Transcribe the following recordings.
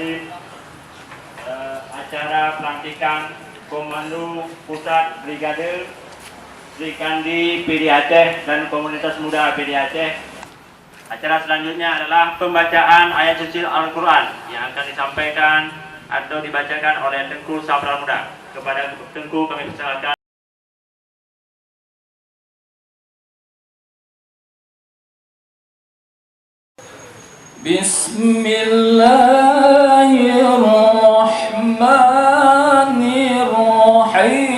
memimpin acara pelantikan Komando Pusat Brigade Sri Kandi PD Aceh dan Komunitas Muda PD Aceh. Acara selanjutnya adalah pembacaan ayat suci Al-Quran yang akan disampaikan atau dibacakan oleh Tengku Sapral Muda. Kepada Tengku kami persilakan. Bismillahirrahmanirrahim.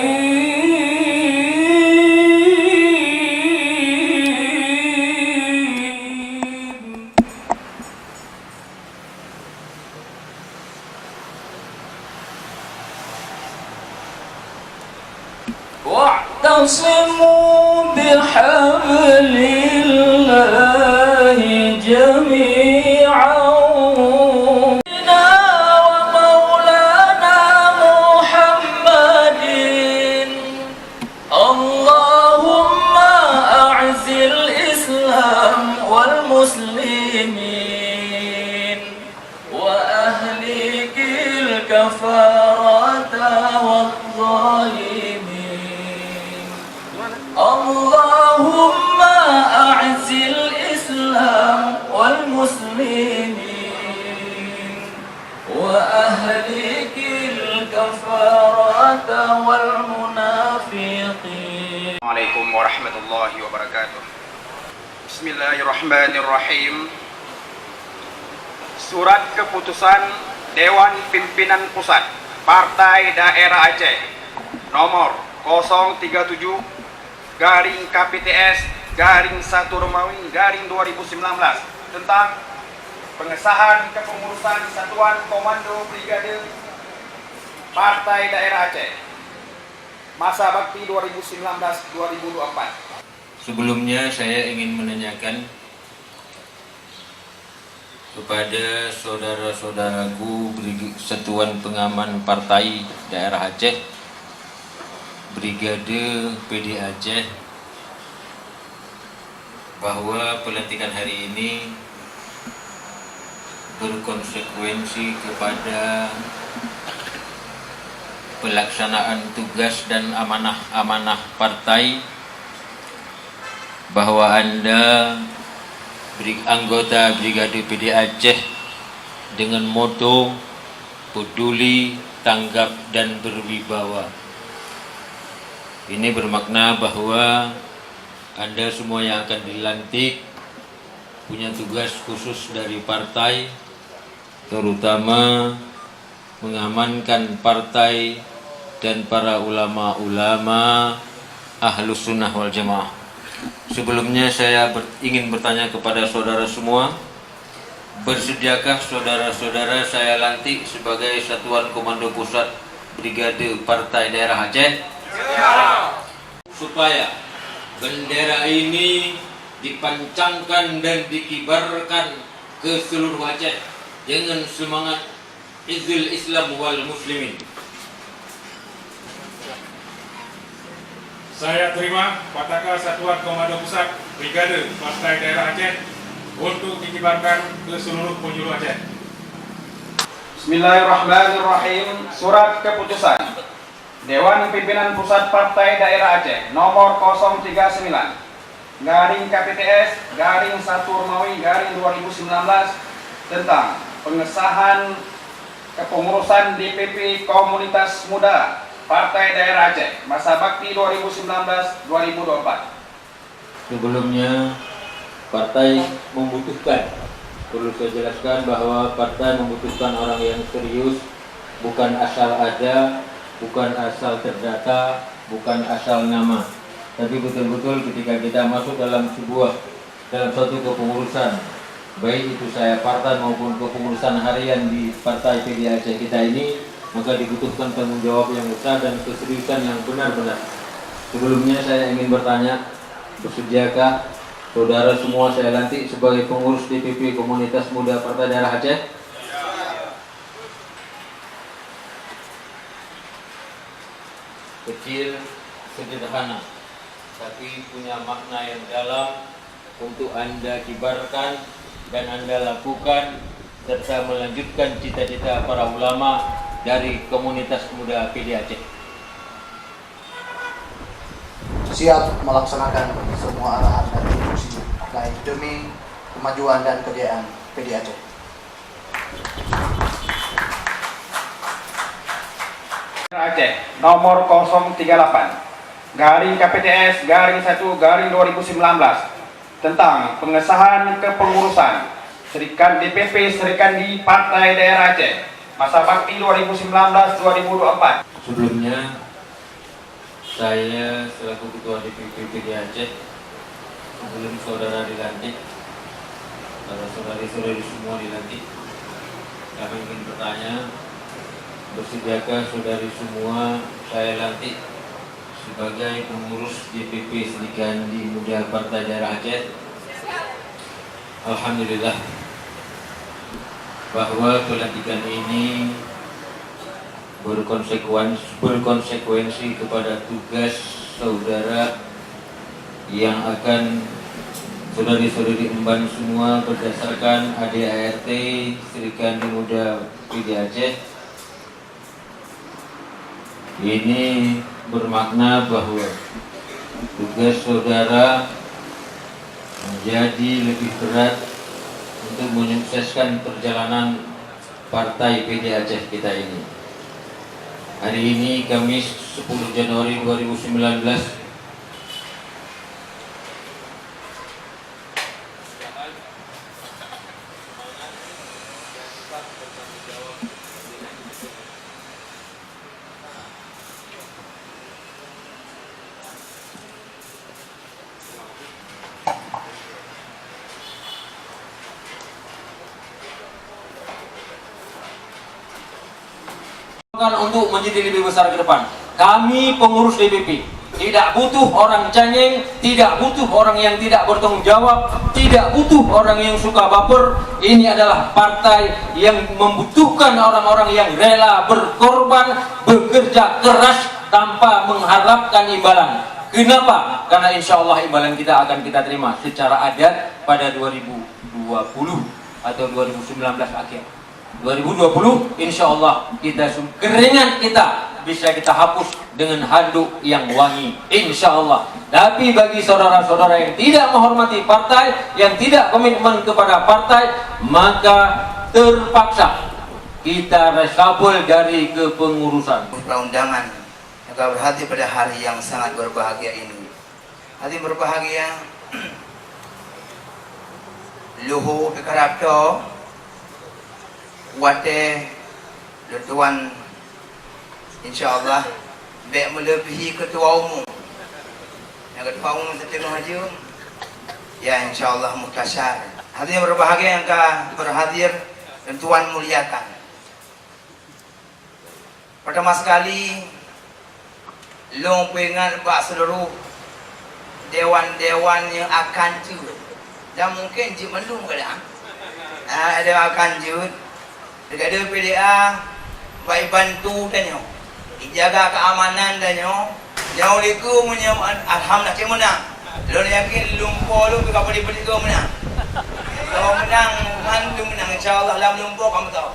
Wa'tasimu bihablillahi jami'an والمسلمين وأهلك الكفارة والظالمين اللهم أعز الإسلام والمسلمين وأهلك الكفارة والمنافقين. Assalamualaikum warahmatullahi wabarakatuh. Bismillahirrahmanirrahim. Surat keputusan Dewan Pimpinan Pusat Partai Daerah Aceh nomor 037/KPTS/1 Romawi/2019 tentang pengesahan kepengurusan Satuan Komando Brigade Partai Daerah Aceh masa bakti 2019-2024. Sebelumnya saya ingin menanyakan kepada saudara-saudaraku Satuan Pengaman Partai Daerah Aceh, Brigade PD Aceh, bahwa pelantikan hari ini berkonsekuensi kepada pelaksanaan tugas dan amanah-amanah partai, bahwa Anda anggota Brigade PD Aceh dengan moto peduli, tanggap, dan berwibawa. Ini bermakna bahwa Anda semua yang akan dilantik punya tugas khusus dari partai, terutama mengamankan partai dan para ulama-ulama Ahlus Sunnah wal Jamaah. Sebelumnya saya ingin bertanya kepada saudara semua, bersediakah saudara-saudara saya lantik sebagai Satuan Komando Pusat Brigade Partai Daerah Aceh? Ya. Supaya bendera ini dipancangkan dan dikibarkan ke seluruh Aceh dengan semangat Izzil Islam wal Muslimin. Saya terima Patakan Satuan Komando Pusat Brigade Partai Daerah Aceh untuk dikibarkan ke seluruh penjuru Aceh. Bismillahirrahmanirrahim. Surat keputusan Dewan Pimpinan Pusat Partai Daerah Aceh nomor 037/KPTS/1 Romawi/2019 tentang pengesahan kepengurusan DPP Komunitas Muda Partai Daerah Aceh masa bakti 2019-2024. Sebelumnya, partai membutuhkan, perlu saya jelaskan bahwa partai membutuhkan orang yang serius, bukan asal ada, bukan asal terdata, bukan asal nama, tapi betul-betul ketika kita masuk dalam suatu kepengurusan, baik itu saya partai maupun kepengurusan harian di Partai PD Aceh kita ini, maka dibutuhkan tanggung jawab yang besar dan keseriusan yang benar-benar. Sebelumnya saya ingin bertanya, bersediakah saudara semua saya lantik sebagai pengurus DPP Komunitas Muda Partai Daerah Aceh? Kecil, sederhana, tapi punya makna yang dalam untuk Anda kibarkan dan Anda lakukan serta melanjutkan cita-cita para ulama dari komunitas muda PD Aceh. Siap melaksanakan semua arahan dan instruksi baik demi kemajuan dan kejayaan PD Aceh. Aceh nomor 038 garing KPTS garing 1 garing 2019 tentang pengesahan kepengurusan DPP Serikandi Partai Daerah Aceh masa bakti 2019-2024. Sebelumnya, saya selaku Ketua DPP PD Aceh, sebelum saudara dilantik, para saudari-saudari semua dilantik, kami ingin bertanya, bersediakah saudari semua saya lantik sebagai pengurus DPP Serikandi Muda Partai Daerah Aceh? Alhamdulillah bahwa pelantikan ini berkonsekuensi kepada tugas saudara yang akan saudari-saudari emban semua berdasarkan ADART Serikandi Muda PD Aceh. Ini bermakna bahwa tugas saudara menjadi lebih berat untuk menyukseskan perjalanan Partai PD Aceh kita ini. Hari ini Kamis 10 Januari 2019 untuk menjadi lebih besar ke depan. Kami pengurus DPP tidak butuh orang cengeng, tidak butuh orang yang tidak bertanggung jawab, tidak butuh orang yang suka baper. Ini adalah partai yang membutuhkan orang-orang yang rela berkorban, bekerja keras tanpa mengharapkan imbalan. Kenapa? Karena insya Allah imbalan kita akan kita terima secara adat pada 2020 atau 2019 akhir. 2020 insya Allah keringat kita bisa kita hapus dengan handuk yang wangi insya Allah. Tapi bagi saudara-saudara yang tidak menghormati partai, yang tidak komitmen kepada partai, maka terpaksa kita reshuffle dari kepengurusan. Undangan yang berhati pada hari yang sangat berbahagia ini. Hati berbahagia luhu pikarapto wate Tuan insyaallah baik melebihi ketua umum. Yang ketua umum setengah haji ya insyaallah mutasyar. Hati yang berbahagia yang berhadir dan Tuan muliakan. Pertama sekali long pengen bak seluruh dewan-dewan yang akan jud dan mungkin jud mendung kada ada akan jud dekat PDA baik bantu dan jaga keamanan dan jauh liku punya alhamdulillah kita menang. Lo yakin lumpur lu kita beli ke menang. Kalau menang, hantu menang insyaallah dalam lumpur kamu tahu.